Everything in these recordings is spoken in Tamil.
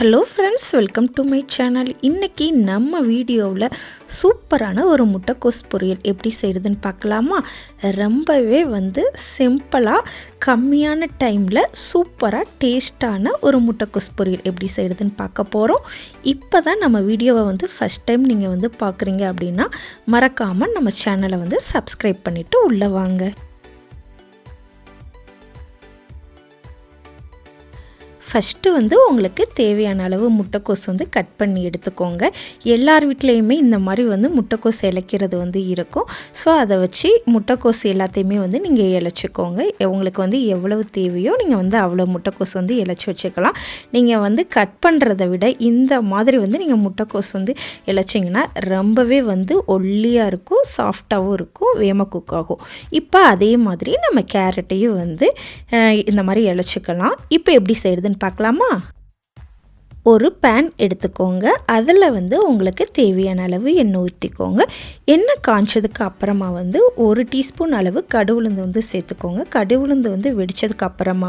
Hello friends, welcome to my channel. இன்றைக்கி நம்ம வீடியோவில் சூப்பரான ஒரு முட்டைக்கோஸ் பொரியல் எப்படி செய்கிறதுன்னு பார்க்கலாமா? ரொம்பவே சிம்பிளாக கம்மியான டைமில் சூப்பராக டேஸ்ட்டான ஒரு முட்டைக்கோஸ் பொரியல் எப்படி செய்கிறதுன்னு பார்க்க போகிறோம். இப்போ தான் நம்ம வீடியோவை ஃபஸ்ட் டைம் நீங்கள் பார்க்குறீங்க அப்படின்னா மறக்காமல் நம்ம சேனலை சப்ஸ்கிரைப் பண்ணிவிட்டு உள்ளே வாங்க. ஃபஸ்ட்டு உங்களுக்கு தேவையான அளவு முட்டைக்கோஸ் கட் பண்ணி எடுத்துக்கோங்க. எல்லார் வீட்லேயுமே இந்த மாதிரி முட்டைக்கோஸ் இழைக்கிறது இருக்கும். ஸோ அதை வச்சு முட்டைக்கோஸ் எல்லாத்தையுமே நீங்கள் இழைச்சிக்கோங்க. உங்களுக்கு எவ்வளவு தேவையோ நீங்கள் அவ்வளோ முட்டைக்கோஸ் இழைச்சி வச்சுக்கலாம். நீங்கள் கட் பண்ணுறதை விட இந்த மாதிரி நீங்கள் முட்டைக்கோஸ் இழைச்சிங்கன்னா ரொம்பவே ஒல்லியாக இருக்கும், சாஃப்டாகவும் இருக்கும், வேகமாக குக் ஆகும். இப்போ அதே மாதிரி நம்ம கேரட்டையும் இந்த மாதிரி இழைச்சிக்கலாம். இப்போ எப்படி செய்கிறதுன்னு பார்க்கலாமா? ஒரு பேன் எடுத்துக்கோங்க. அதில் உங்களுக்கு தேவையான அளவு எண்ணெய் ஊற்றிக்கோங்க. எண்ணெய் காய்ச்சதுக்கு அப்புறமா ஒரு டீஸ்பூன் அளவு கடுகுளுந்து சேர்த்துக்கோங்க. கடுகுளுந்து வெடித்ததுக்கு அப்புறமா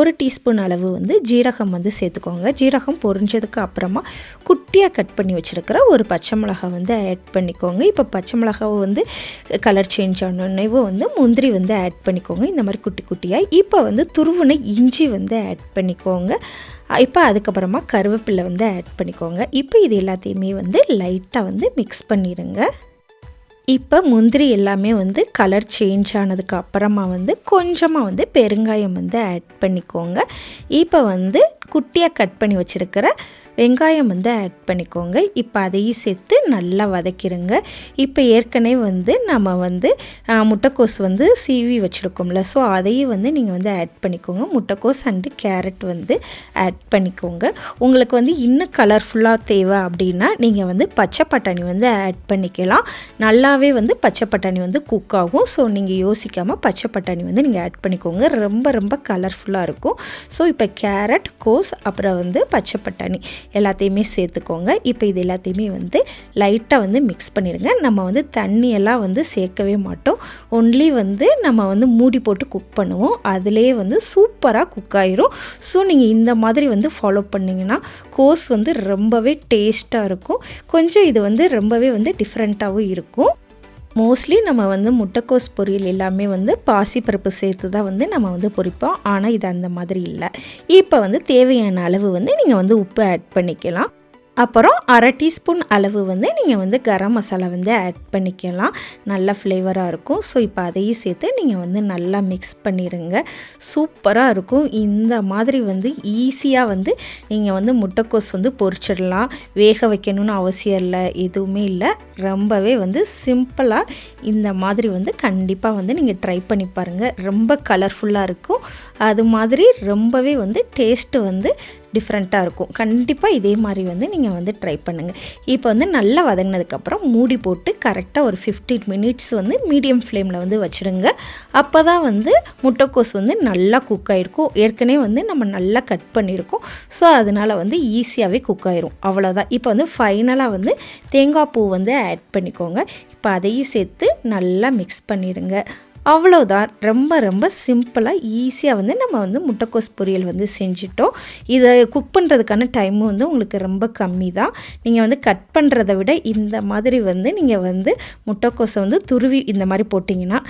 1 டீஸ்பூன் அளவு ஜீரகம் சேர்த்துக்கோங்க. ஜீரகம் பொரிஞ்சதுக்கு அப்புறமா குட்டியாக கட் பண்ணி வச்சுருக்கிற ஒரு பச்சை மிளகாய் ஆட் பண்ணிக்கோங்க. இப்போ பச்சை மிளகாவை கலர் சேஞ்ச் ஆனோடனே முந்திரி ஆட் பண்ணிக்கோங்க. இந்த மாதிரி குட்டி குட்டியாக. இப்போ துருவின இஞ்சி ஆட் பண்ணிக்கோங்க. இப்போ அதுக்கப்புறமா கருவேப்பிலை ஆட் பண்ணிக்கோங்க. இப்போ இது எல்லாத்தையுமே லைட்டாக மிக்ஸ் பண்ணிடுங்க. இப்போ முந்திரி எல்லாமே கலர் சேஞ்ச் ஆனதுக்கு அப்புறமா கொஞ்சமாக பெருங்காயம் ஆட் பண்ணிக்கோங்க. இப்போ குட்டியாக கட் பண்ணி வச்சுருக்கிற வெங்காயம் ஆட் பண்ணிக்கோங்க. இப்போ அதையும் சேர்த்து நல்லா வதக்கிடுங்க. இப்போ ஏற்கனவே நம்ம முட்டைக்கோஸ் சீவி வச்சுருக்கோம்ல, ஸோ அதையும் நீங்கள் ஆட் பண்ணிக்கோங்க. முட்டைக்கோஸ் அண்டு கேரட் ஆட் பண்ணிக்கோங்க. உங்களுக்கு இன்னும் கலர்ஃபுல்லாக தேவை அப்படின்னா நீங்கள் பச்சை பட்டாணி ஆட் பண்ணிக்கலாம். நல்லாவே பச்சை பட்டாணி குக் ஆகும். ஸோ நீங்கள் யோசிக்காமல் பச்சை பட்டாணி நீங்கள் ஆட் பண்ணிக்கோங்க. ரொம்ப கலர்ஃபுல்லாக இருக்கும். ஸோ இப்போ கேரட், கோஸ், அப்புறம் பச்சை பட்டாணி எல்லாத்தையுமே சேர்த்துக்கோங்க. இப்போ இது எல்லாத்தையுமே லைட்டாக மிக்ஸ் பண்ணிடுங்க. நம்ம தண்ணியெல்லாம் சேர்க்கவே மாட்டோம். ஒன்லி நம்ம மூடி போட்டு குக் பண்ணுவோம். அதிலே சூப்பராக குக் ஆயிரும். ஸோ நீங்கள் இந்த மாதிரி ஃபாலோ பண்ணிங்கன்னா கோஸ் ரொம்பவே டேஸ்ட்டாக இருக்கும். கொஞ்சம் இது ரொம்பவே டிஃப்ரெண்ட்டாகவும் இருக்கும். மோஸ்ட்லி நம்ம முட்டைக்கோஸ் பொரியல் எல்லாமே பாசிப்பருப்பு சேர்த்து தான் நம்ம பொரிப்போம். ஆனால் இது அந்த மாதிரி இல்லை. இப்போ தேவையான அளவு நீங்கள் உப்பு ஆட் பண்ணிக்கலாம். அப்புறம் 1/2 டீஸ்பூன் அளவு நீங்கள் கரம் மசாலா ஆட் பண்ணிக்கலாம். நல்ல ஃப்ளேவராக இருக்கும். ஸோ இப்போ அதையும் சேர்த்து நீங்கள் நல்லா மிக்ஸ் பண்ணிடுங்க. சூப்பராக இருக்கும். இந்த மாதிரி ஈஸியாக நீங்கள் முட்டைக்கோஸ் பொரிச்சிடலாம். வேக வைக்கணும்னு அவசியம் இல்லை, எதுவுமே இல்லை. ரொம்பவே சிம்பிளாக இந்த மாதிரி கண்டிப்பாக நீங்கள் ட்ரை பண்ணி பாருங்கள். ரொம்ப கலர்ஃபுல்லாக இருக்கும். அது மாதிரி ரொம்பவே டேஸ்ட்டு டிஃப்ரெண்ட்டாக இருக்கும். கண்டிப்பாக இதே மாதிரி நீங்கள் ட்ரை பண்ணுங்கள். இப்போ நல்லா வதங்கினதுக்கப்புறம் மூடி போட்டு கரெக்டாக ஒரு 15 மினிட்ஸ் மீடியம் ஃப்ளேமில் வச்சுருங்க. அப்போ தான் முட்டைக்கோஸ் நல்லா குக் ஆகிருக்கும். ஏற்கனவே நம்ம நல்லா கட் பண்ணியிருக்கோம். ஸோ அதனால் ஈஸியாகவே குக் ஆயிரும். அவ்வளோதான். இப்போ ஃபைனலாக தேங்காய் பூ ஆட் பண்ணிக்கோங்க. இப்போ அதையும் சேர்த்து நல்லா மிக்ஸ் பண்ணிடுங்க. அவ்வளோதான். ரொம்ப சிம்பிளாக ஈஸியாக நம்ம முட்டைக்கோஸ் பொரியல் செஞ்சிட்டோம். இதை குக் பண்ணுறதுக்கான டைமும் உங்களுக்கு ரொம்ப கம்மி தான். நீங்கள் கட் பண்ணுறதை விட இந்த மாதிரி நீங்கள் முட்டைக்கோஸை துருவி இந்த மாதிரி போட்டிங்கன்னா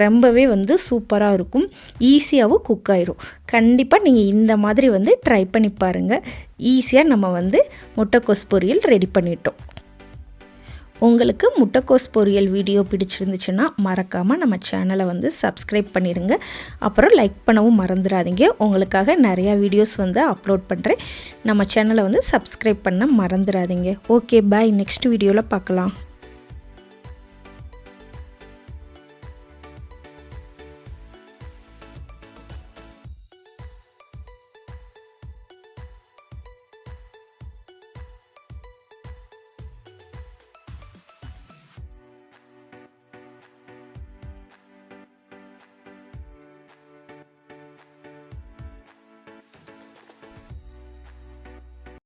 ரொம்பவே சூப்பராக இருக்கும். ஈஸியாகவும் குக் ஆயிரும். கண்டிப்பாக நீங்கள் இந்த மாதிரி ட்ரை பண்ணி பாருங்கள். ஈஸியாக நம்ம முட்டைக்கோஸ் பொரியல் ரெடி பண்ணிட்டோம். உங்களுக்கு முட்டைக்கோஸ் பொரியல் வீடியோ பிடிச்சிருந்துச்சுன்னா மறக்காமல் நம்ம சேனலை சப்ஸ்கிரைப் பண்ணிடுங்க. அப்புறம் லைக் பண்ணவும் மறந்துடாதீங்க. உங்களுக்காக நிறையா வீடியோஸ் அப்லோட் பண்ணுறேன். நம்ம சேனலை சப்ஸ்கிரைப் பண்ண மறந்துடாதீங்க. ஓகே, பாய். நெக்ஸ்ட் வீடியோவில் பார்க்கலாம்.